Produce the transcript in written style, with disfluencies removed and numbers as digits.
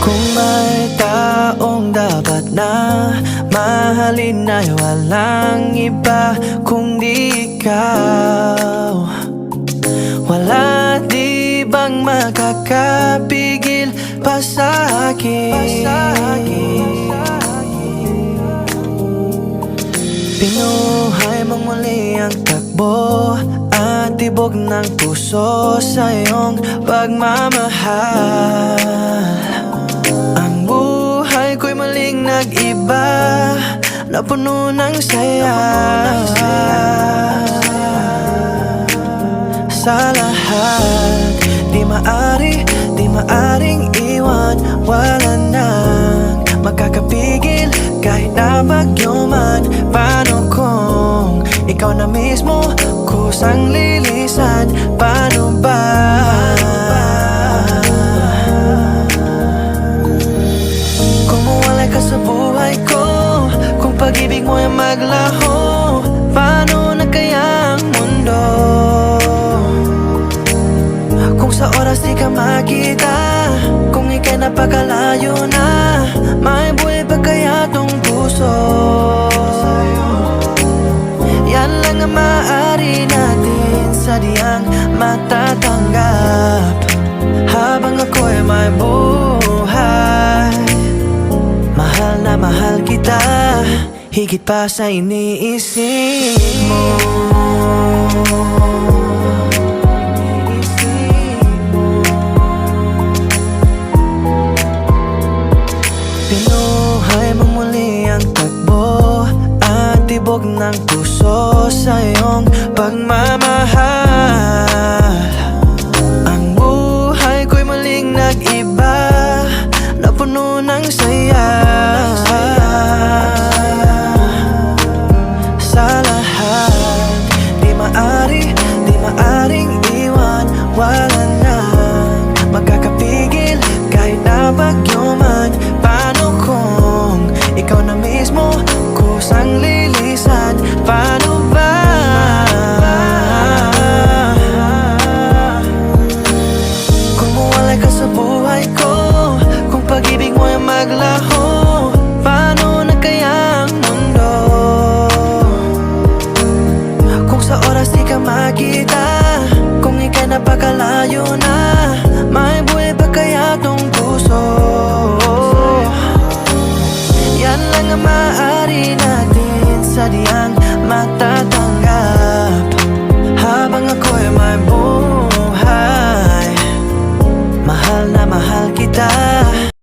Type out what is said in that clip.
Kung may taong dapat na mahalin ay walang iba kundi ikaw. Wala di bang makakapigil pa sa akin? Pinuhay mong muli ang takbo at tibok ng puso sa iyong pagmamahal. Ang buhay ko'y muling nag-iba, napuno ng saya. Sa lahat, di maaring iwan. Wala nang makakapigil kahit na bagyo man. Paano kung ikaw na mismo kusang lilisan? Paano ba? Kung mawala ka sa buhay ko, kung pag-ibig mo ay maglaho, paano na kaya ang mundo? Kung sa oras di ka makita, kung ika'y napakalayo na, may buhay pa kaya tong puso? Yan lang ang maaari natin sa diyang matatanggap. Habang ako'y may buhay, mahal na mahal kita, higit pa sa iniisip mo. Pinuhay mo muli ang takbo at tibok ng puso sa iyong pagmamahal. Ang buhay ko'y muling nag-iba, napuno ng saya. Sa lahat, di maaring iwan. Wala nang makakapigil kahit na bagyo man. Paano kung ikaw na mismo kusang lilisan? Paano ba? Kung mawala ka sa buhay ko, kung pag-ibig mo ay maglaho, paano na kaya ang mundo? Kung sa oras di ka makita, kung ika'y napakalayo na,